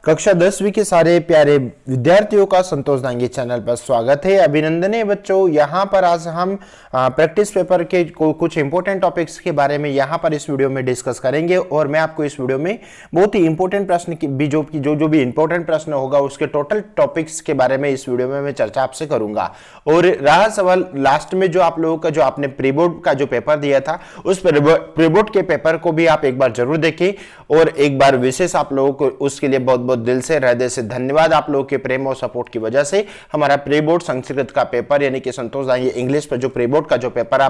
कक्षा 10वीं के सारे प्यारे विद्यार्थियों का संतोष दांगी चैनल पर स्वागत है। अभिनंदन है बच्चों। यहाँ पर आज हम प्रैक्टिस पेपर के कुछ इंपॉर्टेंट टॉपिक्स के बारे में यहाँ पर इस वीडियो में डिस्कस करेंगे और मैं आपको इस वीडियो में बहुत ही इंपॉर्टेंट प्रश्न की भी जो भी इंपॉर्टेंट प्रश्न होगा उसके टोटल टॉपिक्स के बारे में इस वीडियो में मैं चर्चा आपसे करूंगा। और रहा सवाल लास्ट में जो आप लोगों का जो आपने प्री बोर्ड का जो पेपर दिया था उस प्री बोर्ड के पेपर को भी आप एक बार जरूर देखें और एक बार विशेष आप लोगों को उसके लिए बहुत बहुत दिल से हृदय से धन्यवाद। आप लोगों के प्रेम और सपोर्ट की वजह से हमारा प्री बोर्ड संस्कृत का पेपर यानी कि संतोष दांगी इंग्लिश पर जो प्री बोर्ड का जो पेपर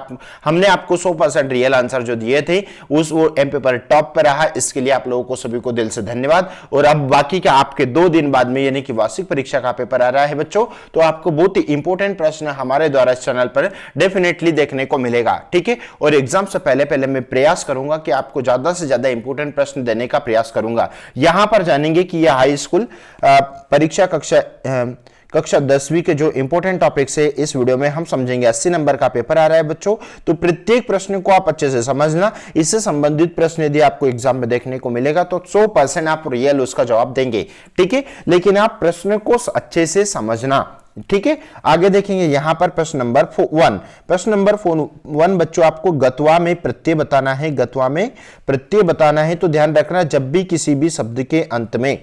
हमने आपको 100% रियल आंसर जो दिए थे वो एम पेपर टॉप पर रहा। इसके लिए आप लोगों को सभी को दिल से धन्यवाद। और अब बाकी का आपके 2 दिन बाद में यानी कि वार्षिक परीक्षा का पेपर आ रहा है बच्चों, तो आपको बहुत ही इंपॉर्टेंट प्रश्न हमारे द्वारा इस चैनल पर डेफिनेटली देखने को मिलेगा। ठीक है, और एग्जाम से पहले मैं प्रयास करूंगा कि आपको ज्यादा से ज्यादा इंपॉर्टेंट प्रश्न देने का प्रयास करूंगा। यहां पर जानेंगे कि यह हाई स्कूल परीक्षा कक्षा 10वीं के जो इंपॉर्टेंट टॉपिक्स है इस वीडियो में हम समझेंगे। 80 नंबर का पेपर आ रहा है बच्चों, तो प्रत्येक प्रश्न को आप अच्छे से समझना। इससे संबंधित प्रश्न यदि आपको एग्जाम में देखने को मिलेगा तो 100% आप रियल उसका जवाब देंगे। ठीक है, लेकिन आप प्रश्न को अच्छे से समझना। ठीक है, आगे देखेंगे यहां पर प्रश्न नंबर 1। प्रश्न नंबर 1 बच्चों आपको गत्वा में प्रत्यय बताना है। गत्वा में प्रत्यय बताना है तो ध्यान रखना, जब भी किसी भी शब्द के अंत में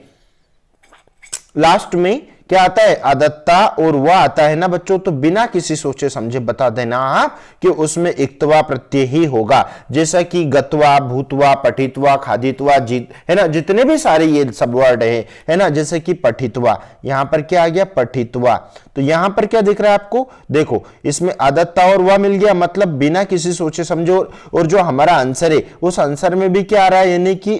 लास्ट में क्या आता है आदत्ता और वह आता है ना बच्चों, तो बिना किसी सोचे समझे बता देना आप कि उसमें इक्तवा प्रत्यय ही होगा। जैसा कि गत्वा, भूतवा, पठितवा, खादितवा, जीत है ना, जितने भी सारे ये सब वर्ड है ना, जैसे कि पठितवा, यहां पर क्या आ गया पठितवा। तो यहां पर क्या दिख रहा है आपको, देखो इसमें आदत्ता और वह मिल गया, मतलब बिना किसी सोचे समझो। और जो हमारा आंसर है उस आंसर में भी क्या आ रहा है, यानी कि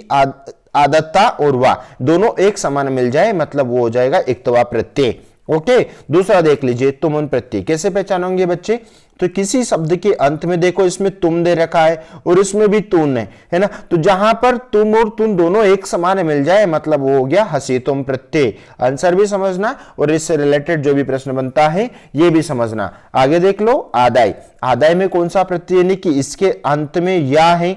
आदत्ता और वा दोनों एक समान मिल जाए, मतलब वो हो जाएगा इक्तवा प्रत्यय। ओके, दूसरा देख लीजिए तुम उन प्रत्यय कैसे पहचानोगे बच्चे, तो किसी शब्द के अंत में देखो इसमें तुम दे रखा है और इसमें भी तून है ना, तो जहां पर तुम और तुम दोनों एक समान मिल जाए मतलब वो हो गया हसी तुम प्रत्यय। आंसर भी समझना और इससे रिलेटेड जो भी प्रश्न बनता है ये भी समझना। आगे देख लो आदाय। आदाय में कौन सा प्रत्यय, यानी कि इसके अंत में या है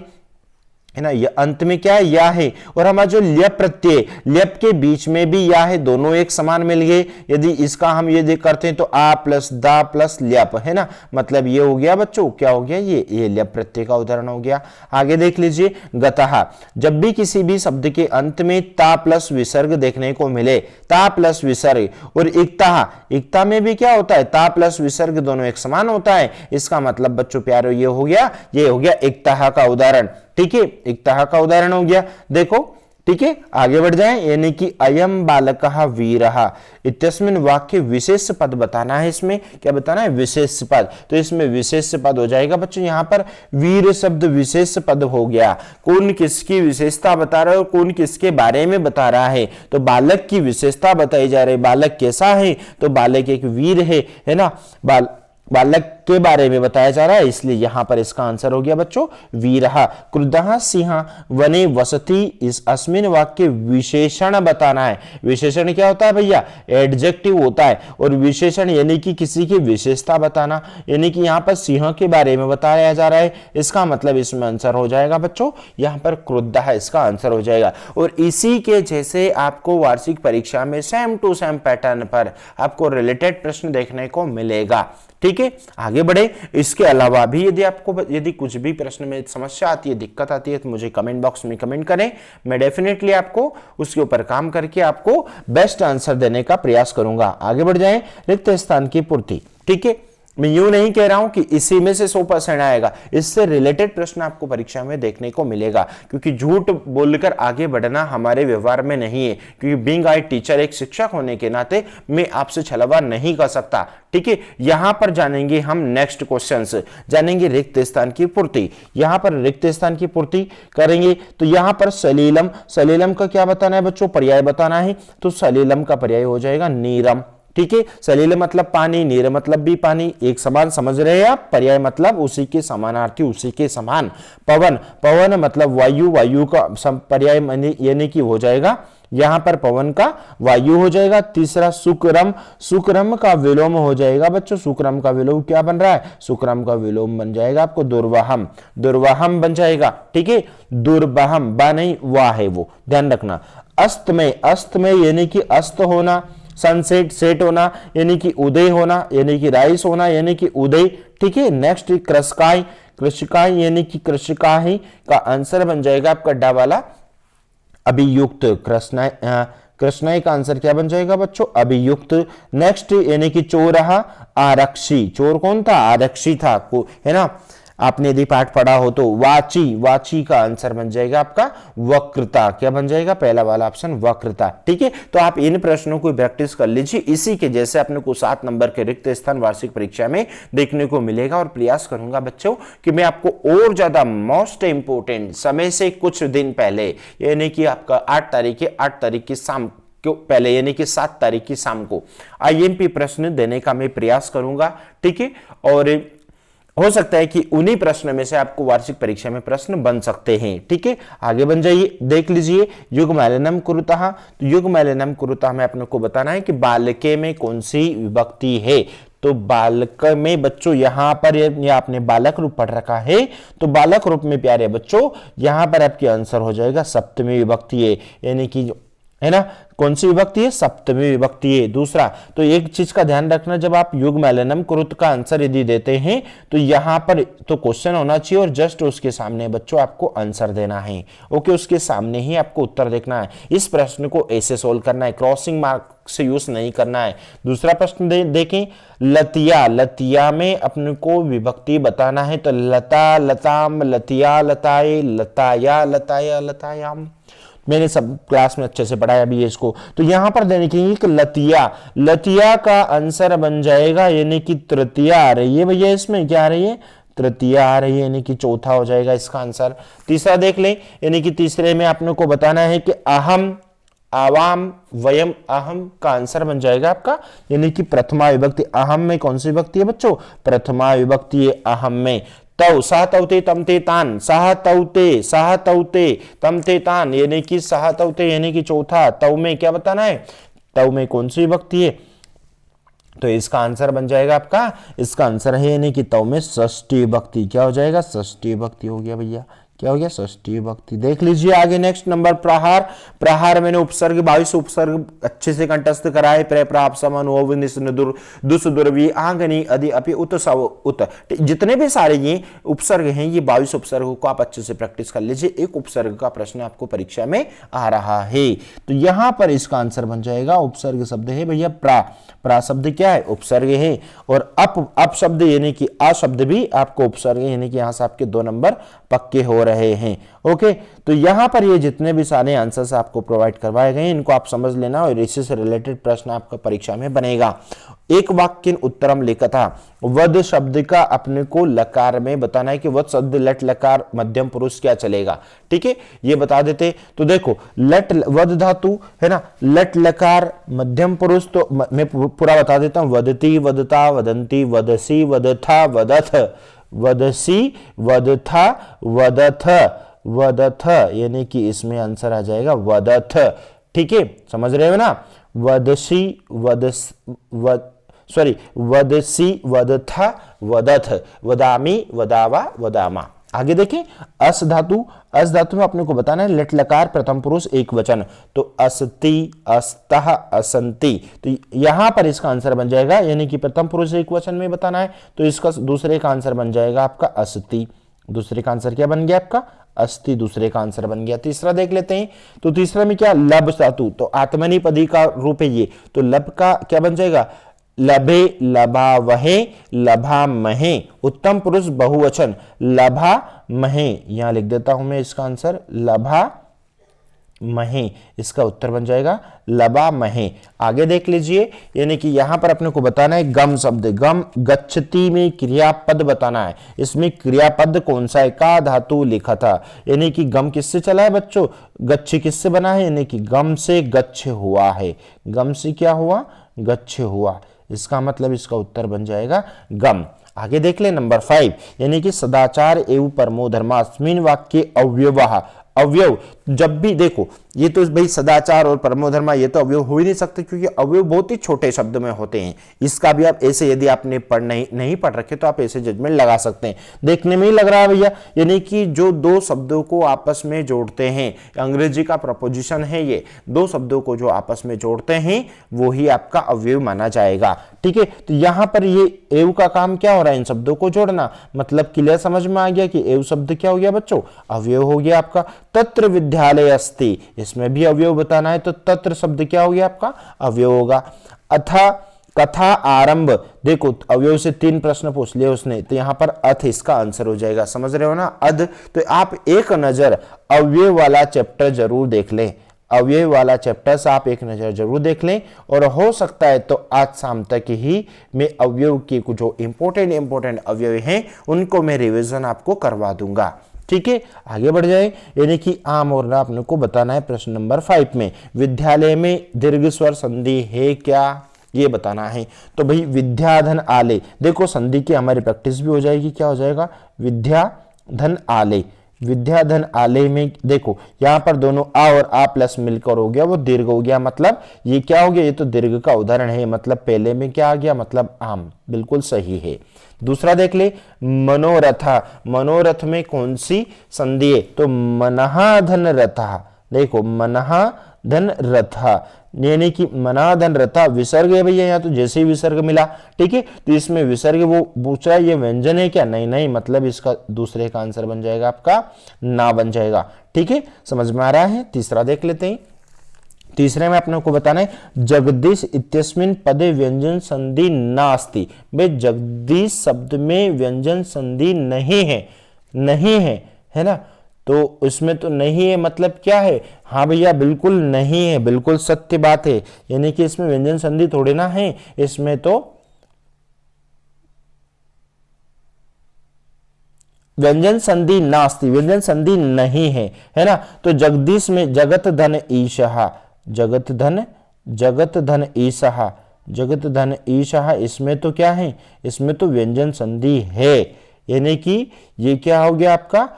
ना, ये अंत में क्या है या है, और हमारा जो ल्यप प्रत्यय ल्यप के बीच में भी या है, दोनों एक समान मिल गए। यदि इसका हम ये करते हैं तो आ प्लस दा प्लस ल्यप है ना, मतलब ये हो गया बच्चों, क्या हो गया ये ल्यप प्रत्यय का उदाहरण हो गया। आगे देख लीजिए गतः, जब भी किसी भी शब्द के अंत में ता प्लस विसर्ग देखने को मिले, ता प्लस विसर्ग, और इक्ता में भी क्या होता है ता प्लस विसर्ग दोनों एक समान होता है। इसका मतलब बच्चों प्यारो ये हो गया इक्तः का उदाहरण। ठीक है, इक्तः का उदाहरण हो गया। देखो ठीक है, आगे बढ़ जाएं, यानी कि अयम बालकः वीरः इत्यस्मिन् वाक्य विशेष पद बताना है। इसमें क्या बताना है विशेष पद, तो इसमें विशेष पद हो जाएगा बच्चों। यहां पर वीर शब्द विशेष पद हो गया। कौन किसकी विशेषता बता रहा है और कौन किसके बारे में बता रहा है, तो बालक की विशेषता बताई जा रही है। बालक कैसा है, तो बालक एक वीर है ना, बालक के बारे में बताया जा रहा है, इसलिए यहां पर इसका आंसर हो गया बच्चों वीरः। क्रुद्धः सिंहः वने वसति, इस अस्मिन वाक्य विशेषण बताना है। विशेषण क्या होता है भैया, एडजेक्टिव होता है, और विशेषण यानी कि किसी की विशेषता बताना, यानी कि यहां पर सिंह के बारे में बताया जा रहा है। इसका मतलब इसमें आंसर हो जाएगा बच्चों यहां पर क्रुद्धः इसका आंसर हो जाएगा। और इसी के जैसे आपको वार्षिक परीक्षा में सेम टू सेम पैटर्न पर आपको रिलेटेड प्रश्न देखने को मिलेगा। ठीक है, आगे बढ़े। इसके अलावा भी यदि कुछ भी प्रश्न में समस्या आती है, दिक्कत आती है, तो मुझे कमेंट बॉक्स में कमेंट करें। मैं डेफिनेटली आपको उसके ऊपर काम करके आपको बेस्ट आंसर देने का प्रयास करूंगा। आगे बढ़ जाएं, रिक्त स्थान की पूर्ति। ठीक है, मैं यूं नहीं कह रहा हूं कि इसी में से 100% आएगा, इससे रिलेटेड प्रश्न आपको परीक्षा में देखने को मिलेगा, क्योंकि झूठ बोलकर आगे बढ़ना हमारे व्यवहार में नहीं है। क्योंकि बीइंग आई टीचर, एक शिक्षक होने के नाते मैं आपसे छलवा नहीं कर सकता। ठीक है, यहां पर जानेंगे हम नेक्स्ट क्वेश्चंस, जानेंगे रिक्त स्थान की पूर्ति। यहां पर रिक्त स्थान की पूर्ति करेंगे तो यहां पर सलीलम, सलीलम का क्या बताना है बच्चों, पर्याय बताना है, तो सलीलम का पर्याय हो जाएगा नीरम। ठीक है, सलील मतलब पानी, नीर मतलब भी पानी, एक समान समझ रहे हैं आप। पर्याय मतलब उसी के समानार्थी, उसी के समान। पवन, पवन मतलब वायु, वायु का पर्याय यानी कि हो जाएगा यहाँ पर पवन का वायु हो जाएगा। तीसरा सुक्रम, सुक्रम का विलोम हो जाएगा बच्चों, सुक्रम का विलोम क्या बन रहा है, सुक्रम का विलोम बन जाएगा आपको दुर्वाहम, दुर्वाहम बन जाएगा। ठीक है, दुर्वाहम, बा नहीं वाह है वो, ध्यान रखना। अस्तमय, अस्तमय यानी कि अस्त होना, सनसेट, सेट होना यानी कि उदय होना, यानी कि राइस होना यानी कि उदय। ठीक है, नेक्स्ट कृषकाय, कृषकाय यानी कि कृषकाही का आंसर बन जाएगा आपका डा वाला अभियुक्त, कृष्णाय, कृष्णाय का आंसर क्या बन जाएगा बच्चों, अभियुक्त। नेक्स्ट यानी कि चोरहा, आरक्षी, चोर कौन था, आरक्षी था, है ना, आपने यदि पाठ पढ़ा हो तो। वाची, वाची का आंसर बन जाएगा आपका वक्रता, क्या बन जाएगा, पहला वाला ऑप्शन वक्रता। ठीक है, तो आप इन प्रश्नों को प्रैक्टिस कर लीजिए, इसी के जैसे अपने को 7 नंबर के रिक्त स्थान वार्षिक परीक्षा में देखने को मिलेगा। और प्रयास करूंगा बच्चों कि मैं आपको और ज्यादा मोस्ट इंपोर्टेंट समय से कुछ दिन पहले, यानी कि आपका 8 तारीख की शाम क्यों पहले, यानी कि 7 तारीख की शाम को आईएमपी प्रश्न देने का मैं प्रयास करूंगा। ठीक है, और हो सकता है कि उन्हीं प्रश्न में से आपको वार्षिक परीक्षा में प्रश्न बन सकते हैं। ठीक है, आगे बन जाइए, देख लीजिए युग्मैलनम कुरुतः। तो युग्मैलनम कुरुतः में अपने को बताना है कि बालके में कौन सी विभक्ति है। तो बालक में बच्चों यहां पर ये आपने बालक रूप पढ़ रखा है, तो बालक रूप में प्यारे बच्चों यहां पर आपके आंसर हो जाएगा सप्तमी विभक्ति है, यानी कि है ना, कौन सी विभक्ति है, सप्तमी विभक्ति है। दूसरा, तो एक चीज का ध्यान रखना, जब आप युग्मैलनम कुरुत का आंसर यदि देते हैं तो यहां पर तो क्वेश्चन होना चाहिए और जस्ट उसके सामने बच्चों आपको आंसर देना है। ओके, उसके सामने ही आपको उत्तर देखना है। इस प्रश्न को ऐसे सोल्व करना है, क्रॉसिंग मार्क से यूज नहीं करना है। दूसरा प्रश्न देखें, लतिया, लतिया में अपने को विभक्ति बताना है, तो लता, लताम, लतिया, लताए, लताया, लताया, लतायाम। मैंने सब क्लास में अच्छे से पढ़ाया अभी इसको। तो यहां पर देने के लिए लतिया, लतिया का आंसर बन जाएगा यानी कि तृतीया आ रही है भैया, इसमें क्या आ रही है, तृतीया आ रही है, यानी कि चौथा हो जाएगा इसका आंसर। तीसरा देख ले, यानी कि तीसरे में आपने को बताना है कि अहम, आवाम, वयम, अहम का आंसर बन जाएगा आपका, यानी कि प्रथमा विभक्ति। अहम में कौन सी विभक्ति है बच्चों, प्रथमा विभक्ति है अहम में। तौ, सह तौते तमते तान, सह तौते तमते तान, यानी कि सह तौते यानी कि चौथा। तौ में क्या बताना है, तौ में कौन सी विभक्ति है, तो इसका आंसर बन जाएगा आपका, इसका आंसर है यानी कि तौ में षष्ठी विभक्ति। क्या हो जाएगा, षष्ठी विभक्ति हो गया भैया, क्या हो गया, षष्ठी विभक्ति। देख लीजिए आगे नेक्स्ट नंबर प्रहार। प्रहार मैंने उपसर्ग 22 उपसर्ग अच्छे से कंठस्थ कराए। प्र, प्राप, समन, ओव, निस, दुर, दुस, दुर्वी, आंगनी, अधि, अपि, उत, सव, उत, जितने भी सारे ये उपसर्ग हैं, ये 22 उपसर्गों को आप अच्छे से प्रैक्टिस कर लीजिए। एक उपसर्ग का प्रश्न आपको परीक्षा में आ रहा है, तो यहां पर इसका आंसर बन जाएगा, उपसर्ग शब्द है भैया प्रा, प्रा शब्द क्या है, उपसर्ग है। और अप शब्द यानी कि आ शब्द भी आपको उपसर्ग है, यानी कि यहां से आपके 2 नंबर पक्के हो रहे हैं। ओके, तो यहां पर ये जितने भी सारे आंसर्स आपको प्रोवाइड करवाए गए हैं, इनको आप समझ लेना और इसी से रिलेटेड प्रश्न आपका परीक्षा में बनेगा। एक वाक्य उत्तरम लिखता, वध शब्द का अपने को लकार में बताना है कि वध शब्द लट लकार मध्यम पुरुष क्या चलेगा। ठीक है, ये बता देते। तो देखो लट, वध धातु है ना, लट लकार मध्यम पुरुष, तो मैं पूरा बता देता हूं, वदती, वदता, वदंती, वदसी, वदथा, वदथ, वदसी, वदथा, वदथ, वदथ, यानी कि इसमें आंसर आ जाएगा वदथ। ठीक है, समझ रहे हो ना, वदसी, वदसी, वदथा, वदथ, वदामी, वदावा, वदामा। आगे देखें, अस धातु, अस धातु में अपने को बताना है लट लकार प्रथम पुरुष एक वचन, तो अस्ति, अस्तः, असंति। तो यहां पर इसका आंसर बन जाएगा, यानी कि प्रथम पुरुष एक वचन में बताना है, तो इसका दूसरे का आंसर बन जाएगा आपका अस्ति। दूसरे का आंसर क्या बन गया आपका, अस्ति, दूसरे का आंसर बन गया। तीसरा देख लेते हैं, तो तीसरा में क्या, लब धातु, तो आत्मनिपदी का रूप है ये, तो लब का क्या बन जाएगा, लभे, लभा वहे, लभा महे, उत्तम पुरुष बहुवचन, लभा महे। यहां लिख देता हूं मैं इसका आंसर, लभा महे, इसका उत्तर बन जाएगा लबा महे। आगे देख लीजिए, यानी कि यहां पर अपने को बताना है गम शब्द, गम, गच्छति में क्रियापद बताना है। इसमें क्रियापद कौन सा है, का धातु लिखा था, यानी कि गम किससे चला है बच्चों, गच्छ किससे बना है, यानी कि गम से गच्छ हुआ है, गम से क्या हुआ, गच्छ हुआ, इसका मतलब इसका उत्तर बन जाएगा गम। आगे देख ले नंबर 5, यानी कि सदाचार एवं परमो धर्मास्मिन वाक्य अव्यवः, अवयव जब भी देखो, ये तो भाई सदाचार और परमोधर्मा ये तो अवयव हो ही नहीं सकते, क्योंकि अवयव बहुत ही छोटे शब्द में होते हैं। इसका भी आप ऐसे, यदि आपने नहीं पढ़ रखे तो आप ऐसे जजमेंट लगा सकते हैं। देखने में ही लग रहा है भैया, यानी कि जो दो शब्दों को आपस में जोड़ते हैं, अंग्रेजी का प्रपोजिशन है ये, दो शब्दों को जो आपस में जोड़ते हैं वो ही आपका अवयव माना जाएगा। ठीक है, तो यहां पर ये एव का काम क्या हो रहा है, इन शब्दों को जोड़ना। मतलब क्लियर समझ में आ गया कि एव शब्द क्या हो गया बच्चों, अवयव हो गया आपका। तत्र विद्यालय अस्ति, इसमें भी अवयव बताना है, तो तत्र शब्द क्या हो गया आपका, अवयव होगा। अथा कथा आरंभ, देखो अवयव से 3 प्रश्न पूछ लिए उसने, तो यहां पर अथ इसका आंसर हो जाएगा, समझ रहे हो ना, अध। तो आप एक नजर अवयव वाला चैप्टर जरूर देख लें, अवयव वाला चैप्टर से आप एक नजर जरूर देख लें, और हो सकता है तो आज शाम तक ही मैं अवयव के कुछ जो इंपॉर्टेंट अवयव हैं उनको मैं रिवीजन आपको करवा दूंगा। ठीक है, आगे बढ़ जाए। यानी कि आम और ना अपने को बताना है प्रश्न नंबर 5 में, विद्यालय में दीर्घ स्वर संधि है क्या, ये बताना है। तो भाई विद्याधन आले, देखो संधि की हमारी प्रैक्टिस भी हो जाएगी, क्या हो जाएगा, विद्याधन आले। विद्याधन आले में देखो यहां पर दोनों आ और आ प्लस मिलकर हो गया वो दीर्घ हो गया, मतलब ये क्या हो गया, ये तो दीर्घ का उदाहरण है, मतलब पहले में क्या आ गया, मतलब आम, बिल्कुल सही है। दूसरा देख ले, मनोरथा, मनोरथ में कौन सी संधि है, तो मनहाधन रथा, देखो मनहाधन रथा, यानी कि मनाधन रथा विसर्ग है भैया, यहाँ तो जैसे ही विसर्ग मिला, ठीक है, तो इसमें विसर्ग वो पूछ रहा है ये व्यंजन है क्या, नहीं, मतलब इसका दूसरे का आंसर बन जाएगा आपका ना बन जाएगा। ठीक है, समझ में आ रहा है। तीसरा देख लेते हैं। तीसरे में अपने को बताना है, जगदीश इत्यस्मिन् पदे व्यंजन संधि नास्ति, भाई जगदीश शब्द में व्यंजन संधि नहीं है, है ना, तो उसमें तो नहीं है मतलब क्या है, हाँ भैया बिल्कुल नहीं है, बिल्कुल सत्य बात है, यानी कि इसमें व्यंजन संधि थोड़े ना है, इसमें तो व्यंजन संधि नास्ति, व्यंजन संधि नहीं है ना। तो जगदीश में जगत धन ईशहा, जगत धन ईशहा, इसमें तो क्या है, इसमें तो व्यंजन संधि है, यानी कि ये क्या हो गया आपका,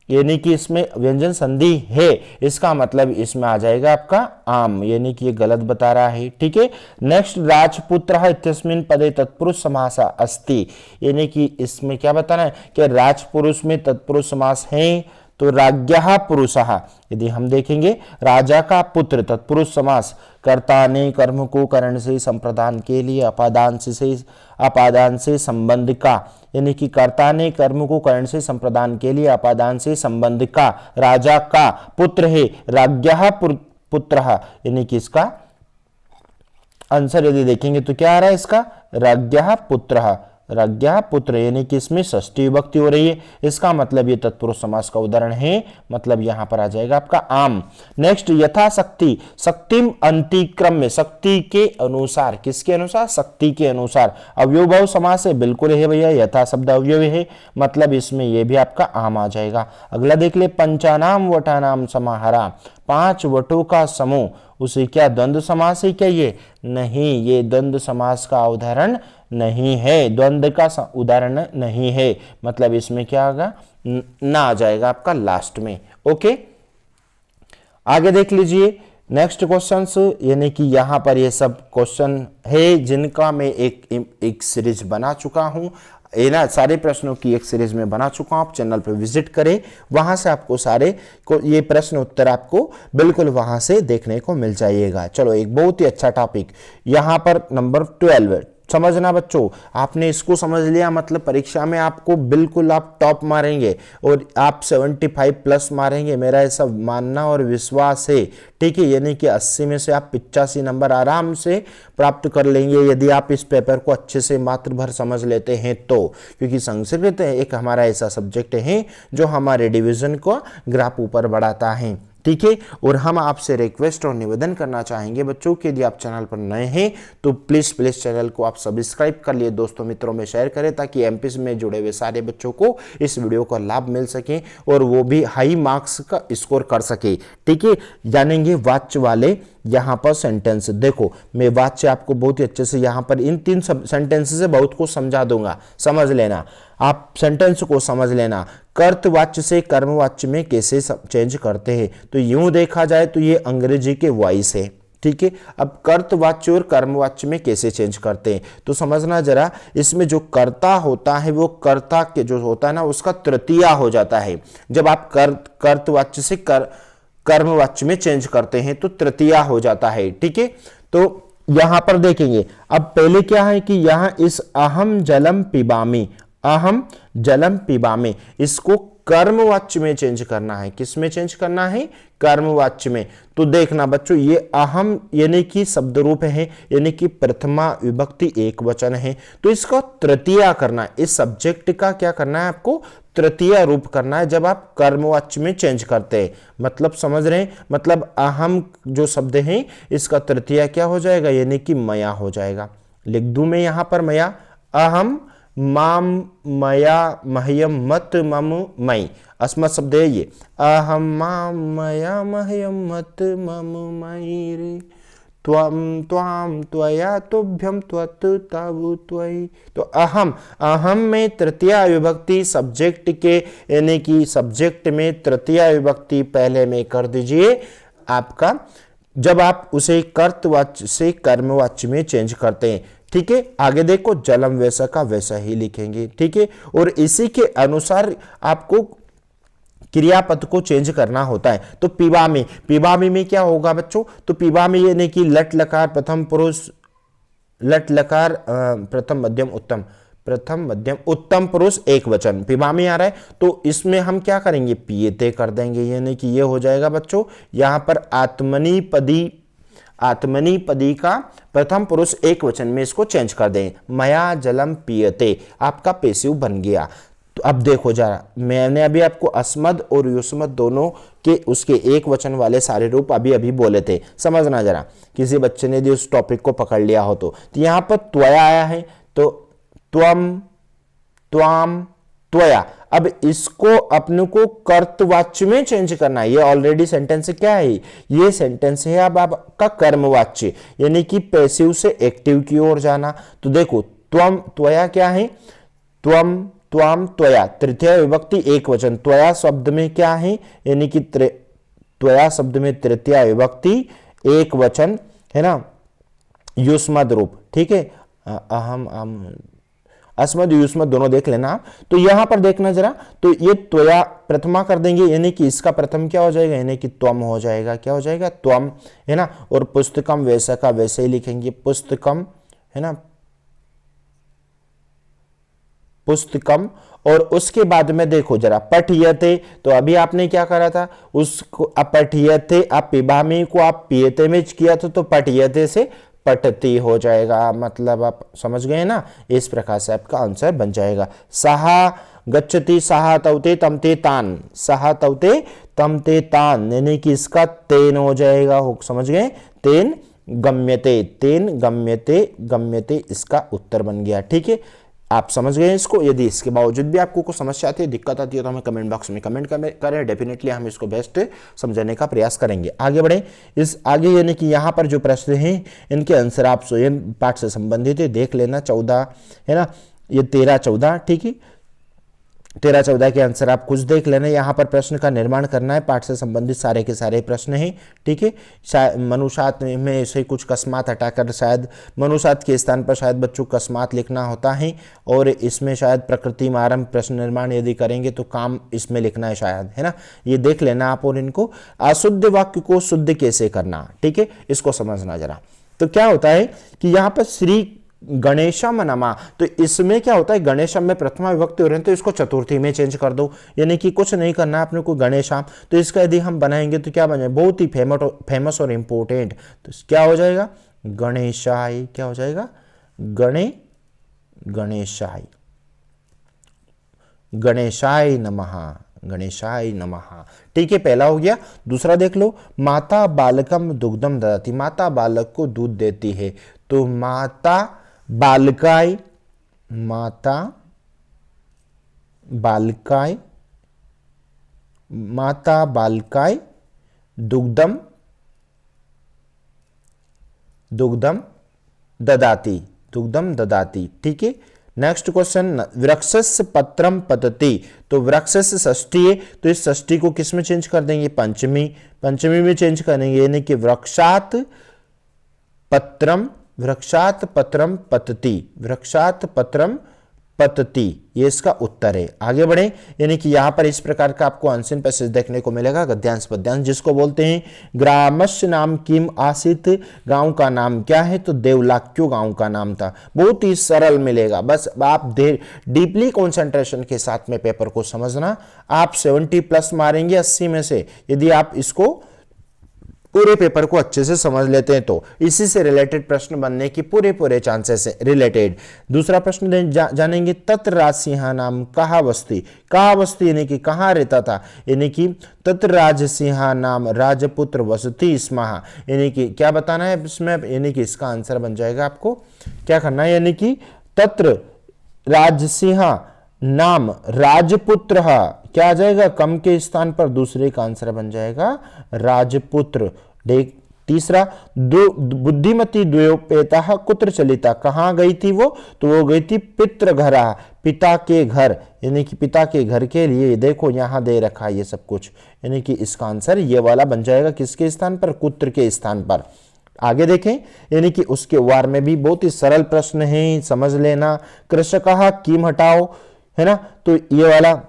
यानी कि इसमें व्यंजन संधि है, इसका मतलब इसमें आ जाएगा आपका आम, यानी कि ये गलत बता रहा है। ठीक है, नेक्स्ट, राजपुत्र इत्यस्मिन् पदे तत्पुरुष समास अस्ति, यानी कि इसमें क्या बताना है कि राजपुरुष में तत्पुरुष समास है, तो राज्ञः पुरुषः, यदि हम देखेंगे राजा का पुत्र तत्पुरुष समास, कर्ता ने कर्म को करण से संप्रदान के लिए अपादान से संबंध का, यानी कि कर्ता ने कर्म को करण से संप्रदान के लिए अपादान से संबंध का, राजा का पुत्र है, राज्ञः पुत्रः, यानी कि इसका आंसर यदि देखेंगे तो क्या आ रहा है इसका, राज्ञः पुत्रः, राज्ञः पुत्र, यानी कि इसमें षष्ठी विभक्ति हो रही है, इसका मतलब ये तत्पुरुष समास का उदाहरण है, मतलब यहां पर आ जाएगा आपका आम। नेक्स्ट, यथाशक्ति, शक्तिम अंतिक्रम में, शक्ति के अनुसार, किसके अनुसार, शक्ति के अनुसार, अव्यवभाव समास है, बिल्कुल है भैया, यथा शब्द अवयव है, मतलब इसमें ये भी आपका आम आ जाएगा। अगला देख ले, पंचानाम वटानाम समाहारा, 5 वटों का समूह, उसे क्या द्वंद्व समास है क्या, ये नहीं, ये द्वंद्व समास का उदाहरण नहीं है, द्वंद्व का उदाहरण नहीं है, मतलब इसमें क्या होगा, ना आ जाएगा आपका लास्ट में। ओके, आगे देख लीजिए नेक्स्ट क्वेश्चंस, यानी कि यहां पर ये सब क्वेश्चन है जिनका मैं एक सीरीज बना चुका हूं, ये ना सारे प्रश्नों की एक सीरीज में बना चुका हूं, आप चैनल पर विजिट करें, वहां से आपको सारे ये प्रश्न उत्तर आपको बिल्कुल वहां से देखने को मिल जाइएगा। चलो, एक बहुत ही अच्छा टॉपिक यहां पर नंबर 12 समझना बच्चों, आपने इसको समझ लिया मतलब परीक्षा में आपको बिल्कुल आप टॉप मारेंगे और आप 75 प्लस मारेंगे, मेरा ऐसा मानना और विश्वास है। ठीक है, यानी कि 80 में से आप 85 नंबर आराम से प्राप्त कर लेंगे यदि आप इस पेपर को अच्छे से मात्र भर समझ लेते हैं तो, क्योंकि संस्कृत एक हमारा ऐसा सब्जेक्ट है जो हमारे डिवीजन को ग्राफ ऊपर बढ़ाता है। ठीक है, और हम आपसे रिक्वेस्ट और निवेदन करना चाहेंगे बच्चों कि यदि आप चैनल पर नए हैं तो प्लीज चैनल को आप सब्सक्राइब कर लिए, दोस्तों मित्रों में शेयर करें, ताकि एमपीएससी में जुड़े हुए सारे बच्चों को इस वीडियो का लाभ मिल सके और वो भी हाई मार्क्स का स्कोर कर सके। ठीक है, जानेंगे वाच्य वाले यहाँ पर सेंटेंस, देखो मैं वाच्य आपको बहुत ही अच्छे से यहाँ पर इन 3 सेंटेंस से बहुत कुछ समझा दूंगा, समझ लेना। आप सेंटेंस को समझ लेना, कर्तवाच्य से कर्मवाच्य में कैसे चेंज करते हैं। तो यूं देखा जाए तो ये अंग्रेजी के वॉइस है, ठीक है। अब कर्तवाच्य और कर्मवाच्य में कैसे चेंज करते हैं तो समझना जरा, इसमें जो कर्ता होता है वो कर्ता के जो होता है ना उसका तृतीया हो जाता है। जब आप कर्तवाच्य से कर्मवाच्य में चेंज करते हैं तो तृतीया हो जाता है, ठीक है। तो यहां पर देखेंगे, अब पहले क्या है कि यहां इस अहम जलम पिबामी, अहम जलम पिबामी, इसको कर्मवाच्य में चेंज करना है। किस में चेंज करना है? कर्मवाच्य में। तो देखना बच्चों, ये अहम यानी कि शब्द रूप है, यानी कि प्रथमा विभक्ति एक वचन है, तो इसका तृतीया करना है। इस सब्जेक्ट का क्या करना है आपको? तृतीय रूप करना है जब आप कर्मवाच्य में चेंज करते हैं। मतलब समझ रहे हैं? मतलब अहम जो शब्द है इसका तृतीय क्या हो जाएगा? यानी कि मया हो जाएगा। लिख दूं मैं यहां पर मया, अहम माम मया मह्यम मत मम मई, अस्मत् शब्द है ये, अहम माम मया मह्यम मत मम मई रे, त्वम त्वाम त्वया तुभ्यम त्वत् तव त्वयि। तो अहम, अहम में तृतीय विभक्ति सब्जेक्ट के, यानी कि सब्जेक्ट में तृतीय विभक्ति पहले में कर दीजिए आपका, जब आप उसे कर्तवाच्य से कर्मवाच्य में चेंज करते हैं, ठीक है। आगे देखो, जलम वैसा का वैसा ही लिखेंगे, ठीक है। और इसी के अनुसार आपको क्रियापद को चेंज करना होता है। तो पिबामी, पिबामी में क्या होगा बच्चों? तो पिबामी यानी कि लट लकार प्रथम पुरुष, लट लकार प्रथम मध्यम उत्तम, प्रथम मध्यम उत्तम पुरुष एक वचन, पिबामी आ रहा है तो इसमें हम क्या करेंगे? पियते कर देंगे, यानी कि ये हो जाएगा बच्चों यहां पर आत्मनिपदी, आत्मनिपदी का प्रथम पुरुष एक वचन में इसको चेंज कर दें, मया जलम पियते, आपका पेसिव बन गया। तो अब देखो जरा, मैंने अभी आपको अस्मद और युष्मद दोनों के उसके एक वचन वाले सारे रूप अभी अभी बोले थे। समझना जरा, किसी बच्चे ने यदि उस टॉपिक को पकड़ लिया हो तो यहां पर त्वया आया है, तो त्वम त्वाम त्वया, अब इसको अपने को कर्तवाच्य में चेंज करना है। ये ऑलरेडी सेंटेंस क्या है? ये सेंटेंस है अब आपका कर्मवाच्य, यानी कि पैसिव से एक्टिव की ओर जाना। तो देखो, त्वम त्वया क्या है? त्वम त्वाम त्वया, तृतीय विभक्ति एक वचन, त्वया शब्द में क्या है? यानी कि त्वया शब्द में तृतीय विभक्ति एक वचन है ना, युष्मद रूप, ठीक है। अहम अम अस्मद युष्मद दोनों देख लेना आप। तो यहां पर देखना जरा, तो ये त्वया प्रथमा कर देंगे, यानी कि इसका प्रथम क्या हो जाएगा? यानी कि त्वम हो जाएगा। क्या हो जाएगा? त्वम, है ना। और पुस्तकम वैसा का वैसे ही लिखेंगे, पुस्तकम, है ना, पुस्तकम। और उसके बाद में देखो जरा, पठियते, तो अभी आपने क्या करा था? उसको पठियते, आप पिबामी को आप पियते में किया था, तो पठियते से पठती हो जाएगा। मतलब आप समझ गए ना, इस प्रकार से आपका आंसर बन जाएगा। सहा गच्छति सहा तवते तमते तान, सहा तवते तमते तान, यानी कि इसका तेन हो जाएगा। हो समझ गए? तेन गम्यते, तेन गम्यते, गम्यते इसका उत्तर बन गया, ठीक है। आप समझ गए इसको? यदि इसके बावजूद भी आपको कुछ समस्या आती है, दिक्कत आती है, तो हमें कमेंट बॉक्स में कमेंट करें, डेफिनेटली हम इसको बेस्ट समझने का प्रयास करेंगे। आगे बढ़े, इस आगे यानी कि यहाँ पर जो प्रश्न हैं इनके आंसर आप स्वयं पाठ से संबंधित है देख लेना। 14 है ना, ये 13 14, ठीक है, 13 14 के आंसर आप कुछ देख लेना। यहाँ पर प्रश्न का निर्माण करना है, पाठ से संबंधित सारे के सारे प्रश्न हैं, ठीक है। शायद मनुष्यात में से कुछ कस्मात हटाकर शायद मनुष्यात के स्थान पर शायद बच्चों को कस्मात लिखना होता है, और इसमें शायद प्रकृति में आरंभ प्रश्न निर्माण यदि करेंगे तो काम इसमें लिखना है शायद, है ना। ये देख लेना आप। और इनको अशुद्ध वाक्य को शुद्ध कैसे करना, ठीक है, इसको समझना जरा। तो क्या होता है कि यहाँ पर श्री गणेशम नमा, तो इसमें क्या होता है? गणेशम में प्रथमा विभक्ति हो रहे हैं तो इसको चतुर्थी में चेंज कर दो, यानी कि कुछ नहीं करना है अपने को। गणेशम, तो इसका यदि हम बनाएंगे तो क्या बने? बहुत ही फेमस और इंपोर्टेंट, तो क्या हो जाएगा? गणेशाय। क्या हो जाएगा? गणेशाय, गणेशाय नमः, गणेशाय नमः, ठीक है, पहला हो गया। दूसरा देख लो, माता बालकम दुग्धम ददाति, माता बालक को दूध देती है, तो माता बालकाय, माता बालकाय, माता बालकाय दुग्धम, दुग्धम ददाति, दुग्धम ददाति, ठीक है। नेक्स्ट क्वेश्चन, वृक्षस्य पत्रम पतति, तो वृक्षस्य षष्ठी है, तो इस षष्ठी को किस में चेंज कर देंगे, पंचमी, पंचमी में चेंज करेंगे, यानी कि वृक्षात पत्रम, वृक्षात पत्रम पतति, वृक्षात पत्रम पतति, ये इसका उत्तर है। आगे बढ़े, यानी कि यहां पर इस प्रकार का आपको आंसर पैसेज देखने को मिलेगा, गद्यांश पद्यांश, जिसको बोलते हैं ग्रामस्य नाम किम आसित, गांव का नाम क्या है, तो देवलाक्यो गांव का नाम था। बहुत ही सरल मिलेगा, बस आप डीपली कंसंट्रेशन के साथ में पेपर को समझना। आप 70 प्लस मारेंगे 80 में से, यदि आप इसको पूरे पेपर को अच्छे से समझ लेते हैं तो इसी से रिलेटेड प्रश्न बनने की पूरे चांसेस है रिलेटेड। दूसरा प्रश्न जानेंगे, तत्र राजसिंह नाम कहा वस्ती, कहा वस्ती यानी कि कहाँ रहता था, यानी कि तत्र राजसिंह नाम राजपुत्र वसति स्मः, यानी कि क्या बताना है इसमें, यानी कि इसका आंसर बन जाएगा, आपको क्या करना है, यानी कि तत्र राजसिंह नाम राजपुत्र, क्या आ जाएगा, कम के स्थान पर दूसरे का आंसर बन जाएगा राजपुत्र। देख तीसरा, बुद्धिमती द्वयोपेता कुत्र चलिता, कहाँ गई थी वो, तो वो गई थी पितृ घर, पिता के घर, यानी कि पिता के घर के लिए। देखो यहां दे रखा है ये सब कुछ, यानी कि इसका आंसर ये वाला बन जाएगा, किसके स्थान पर, कुत्र के स्थान पर। आगे देखें, यानी कि उसके वार में भी बहुत ही सरल प्रश्न है, समझ लेना। कृषकः किम हटाओ, है ना, तो ये वाला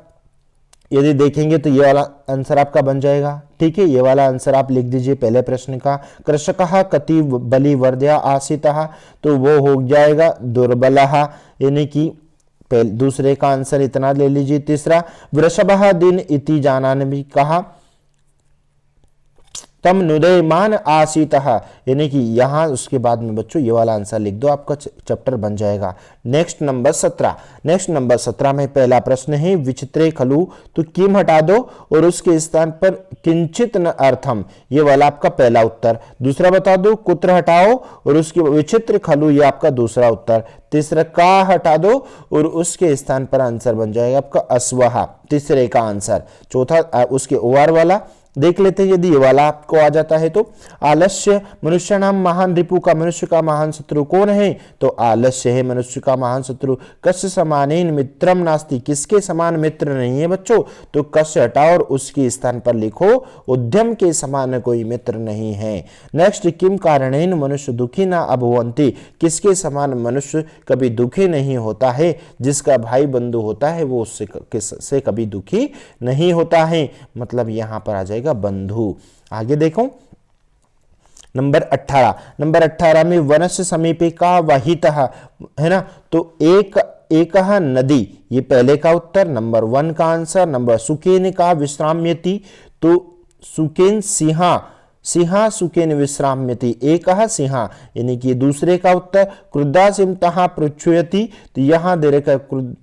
यदि देखेंगे तो ये वाला आंसर आपका बन जाएगा, ठीक है। ये वाला आंसर आप लिख दीजिए पहले प्रश्न का। कृषकः कति बलिवर्ध्या आसितः, तो वो हो जाएगा दुर्बलः, यानी कि दूसरे का आंसर इतना ले लीजिए। तीसरा, वृषभः दिन इति जानान भी कहा, तम नुदयमान आसीतः, यानी कि यहां उसके बाद में बच्चों ये वाला आंसर लिख दो, आपका चैप्टर बन जाएगा। नेक्स्ट नंबर 17, नेक्स्ट नंबर 17 में पहला प्रश्न है, विचित्रे खलु, तो किम हटा दो और उसके स्थान पर किंचित न अर्थम, ये वाला आपका पहला उत्तर। दूसरा बता दो, कुत्र हटाओ और उसके विचित्र खलु, ये आपका दूसरा उत्तर। तीसरा, का हटा दो और उसके स्थान पर आंसर बन जाएगा आपका अश्वः, तीसरे का आंसर। चौथा उसके ओआर वाला देख लेते हैं, यदि ये वाला आपको आ जाता है तो, आलस्य मनुष्य नाम महान रिपु का, मनुष्य का महान शत्रु कौन है, तो आलस्य है मनुष्य का महान शत्रु। कस्य समानेन मित्रम नास्ति, किसके समान मित्र नहीं है बच्चों, तो कस्य हटाओ और उसके स्थान पर लिखो उद्यम के समान कोई मित्र नहीं है। नेक्स्ट, किम कारणेन मनुष्य दुखी ना अभवंती, किसके समान मनुष्य कभी दुखी नहीं होता है, जिसका भाई बंधु होता है वो उससे कभी दुखी नहीं होता है, मतलब यहां पर आ जाएगा बंधु। आगे देखो नंबर 18, नंबर 18 में वनस्य समीपे का वहितः, है ना, तो एक नदी, ये पहले का उत्तर, नंबर 1 का आंसर। नंबर, सुकेन का विश्राम्यति, तो सुकेन सिंहा, सिंहा सुकेन विश्राम्यति, एक सिंहा, यानी कि दूसरे का उत्तर। क्रुद्धा सिमतः पृच्छुयति, तो यहां दे रखा,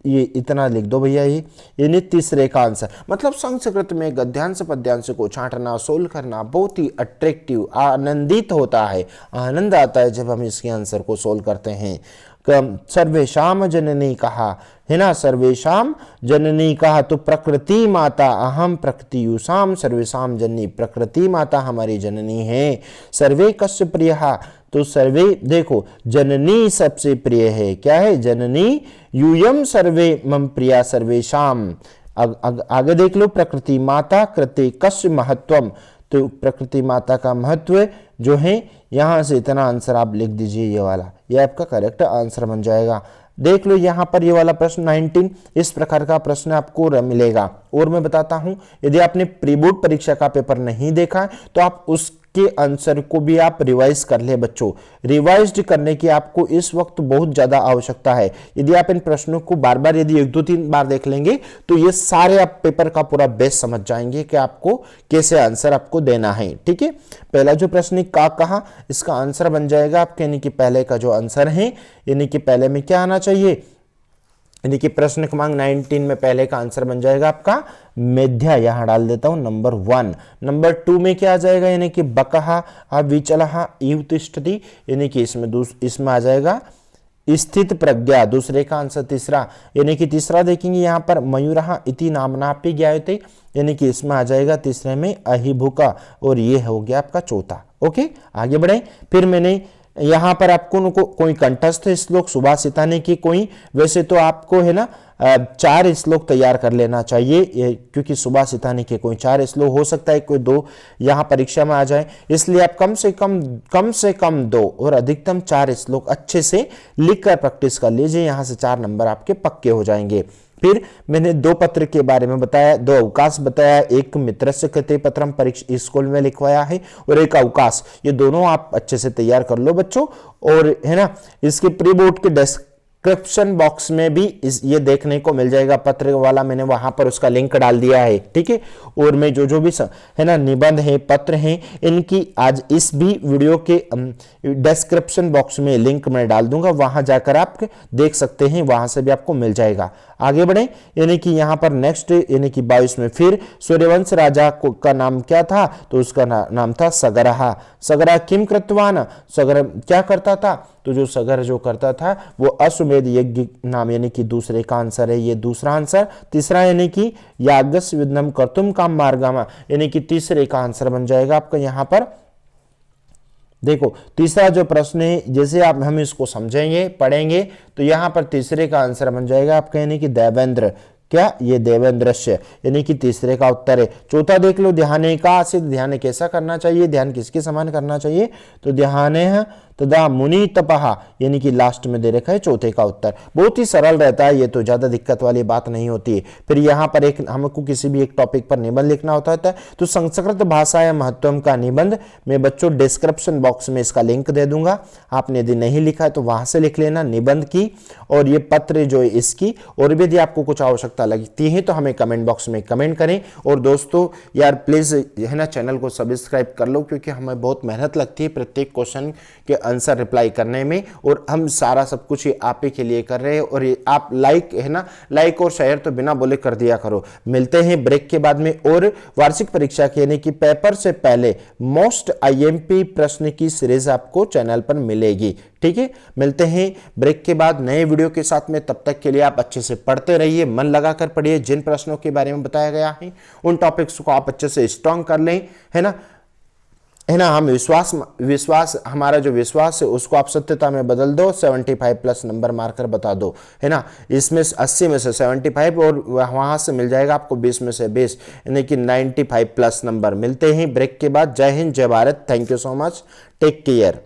ये इतना लिख दो भैया, ये यानी तीसरे का आंसर। मतलब संस्कृत में गद्यांश पद्यांश को छांटना, सोल्व करना बहुत ही अट्रैक्टिव, आनंदित होता है, आनंद आता है जब हम इसके आंसर को सोल्व करते हैं। सर्वेशाम जननी कहा, है ना, सर्वेशाम जननी कहा, तो प्रकृति माता, अहम प्रकृतियुषाम सर्वेशाम जननी, प्रकृति माता हमारी जननी है। सर्वे कस्य प्रियः, तो सर्वे देखो जननी सबसे प्रिय है, क्या है, जननी, यूयम सर्वे मम प्रिया सर्वेशाम। आगे देख लो, प्रकृति माता कृते कस्य महत्वम, तो प्रकृति माता का महत्व जो है, यहां से इतना आंसर आप लिख दीजिए, ये वाला, ये आपका करेक्ट आंसर बन जाएगा। देख लो यहां पर ये वाला प्रश्न 19, इस प्रकार का प्रश्न आपको मिलेगा। और मैं बताता हूं, यदि आपने प्री बोर्ड परीक्षा का पेपर नहीं देखा तो आप उसके आंसर को भी आप रिवाइज कर ले बच्चों। रिवाइज करने की आपको इस वक्त बहुत ज्यादा आवश्यकता है। यदि आप इन प्रश्नों को बार बार यदि 1-2-3 बार देख लेंगे तो ये सारे आप पेपर का पूरा बेस समझ जाएंगे कि आपको कैसे आंसर आपको देना है, ठीक है। पहला जो प्रश्न का कहा, इसका आंसर बन जाएगा आपके, यानी कि पहले का जो आंसर है, यानी कि पहले में क्या आना चाहिए, यानी कि प्रश्न क्रमांक 19 में पहले का आंसर बन जाएगा आपका मेध्या, यहां डाल देता हूं नंबर 1। नंबर 2 में क्या आ जाएगा, यानी कि बकहा विचलहा इव तिष्ठति, यानी कि इसमें आ जाएगा स्थित प्रज्ञा, दूसरे का आंसर तीसरा। यानी कि तीसरा देखेंगे यहां पर मयूरहा इति नामनापि ज्ञायते, यानी कि इसमें आ जाएगा तीसरे में अहिभुका, और ये हो गया आपका चौथा। ओके, आगे बढ़े। फिर मैंने यहाँ पर आपको कोई कंठस्थ श्लोक सुभाषिता ने की कोई, वैसे तो आपको है ना 4 श्लोक तैयार कर लेना चाहिए, क्योंकि सुभाषिता ने के कोई 4 श्लोक, हो सकता है कोई 2 यहाँ परीक्षा में आ जाए, इसलिए आप कम से कम 2 और अधिकतम 4 श्लोक अच्छे से लिखकर प्रैक्टिस कर लीजिए। यहाँ से 4 नंबर आपके पक्के हो जाएंगे। फिर मैंने 2 पत्र के बारे में बताया, 2 अवकाश बताया, एक मित्रस्य कृते पत्रम परीक्षा स्कूल में लिखवाया है और एक अवकाश, ये दोनों आप अच्छे से तैयार कर लो बच्चों। और है ना इसके प्री बोर्ड के डिस्क्रिप्शन बॉक्स में भी ये देखने को मिल जाएगा, पत्र वाला मैंने वहां पर उसका लिंक डाल दिया है, ठीक है। और मैं जो भी है ना निबंध है, पत्र हैं, इनकी आज इस भी वीडियो के डिस्क्रिप्शन बॉक्स में लिंक मैं डाल दूंगा, वहां जाकर आप देख सकते हैं, वहां से भी आपको मिल जाएगा। आगे बढ़े, यानी कि यहाँ पर नेक्स्ट यानी कि 22 में फिर सूर्यवंश राजा का नाम क्या था, तो उसका नाम था सगरहा। सगरहा किम कृतवान, सगर क्या करता था, तो जो सगर जो करता था वो अश्वमेध यज्ञ नाम, यानी कि दूसरे का आंसर है ये, दूसरा आंसर। तीसरा यानी कि याज्ञस्य विघ्नं कर्तुम काम मार्गम, यानी कि तीसरे का आंसर बन जाएगा आपका यहाँ पर। देखो तीसरा जो प्रश्न है, जैसे आप हम इसको समझेंगे पढ़ेंगे तो यहाँ पर तीसरे का आंसर बन जाएगा आपका, यानी कि देवेंद्र, क्या ये देवेंद्रस्य, यानी कि तीसरे का उत्तर है। चौथा देख लो, ध्यान का सिद्ध, ध्यान कैसा करना चाहिए, ध्यान किसके समान करना चाहिए, तो ध्यान तदा मुनि तपहा, यानी कि लास्ट में दे रखा है चौथे का उत्तर। बहुत ही सरल रहता है ये, तो ज्यादा दिक्कत वाली बात नहीं होती है। फिर यहाँ पर एक हमको किसी भी एक टॉपिक पर निबंध लिखना होता है, तो संस्कृत भाषा या महत्व का निबंध मैं बच्चों डिस्क्रिप्शन बॉक्स में इसका लिंक दे दूंगा, आपने यदि नहीं लिखा है तो वहां से लिख लेना निबंध की, और ये पत्र जो है इसकी। और भी यदि आपको कुछ आवश्यकता लगती है तो हमें कमेंट बॉक्स में कमेंट करें। और दोस्तों यार प्लीज है ना चैनल को सब्सक्राइब कर लो, क्योंकि हमें बहुत मेहनत लगती है प्रत्येक क्वेश्चन के आंसर रिप्लाई करने में, और हम सारा सब कुछ आप ही के लिए कर रहे हैं। और आप लाइक है ना, लाइक और शेयर तो बिना बोले कर दिया करो। मिलते हैं ब्रेक के बाद में, और वार्षिक परीक्षा के यानी कि पेपर से पहले मोस्ट आईएमपी प्रश्न की सीरीज आपको चैनल पर मिलेगी, ठीक है। मिलते हैं ब्रेक के बाद नए वीडियो के साथ में, तब तक के लिए आप अच्छे से पढ़ते रहिए, मन लगाकर पढ़िए। जिन प्रश्नों के बारे में बताया गया है उन टॉपिक्स को आप अच्छे से स्ट्रॉन्ग कर लें, है ना। हम विश्वास हमारा जो विश्वास है उसको आप सत्यता में बदल दो, 75 प्लस नंबर मारकर बता दो, है ना। इसमें 80 में से 75 और वहां से मिल जाएगा आपको 20 में से 20, यानी कि 95 प्लस नंबर। मिलते हैं ब्रेक के बाद। जय हिंद, जय Bharat, thank you so much, take care.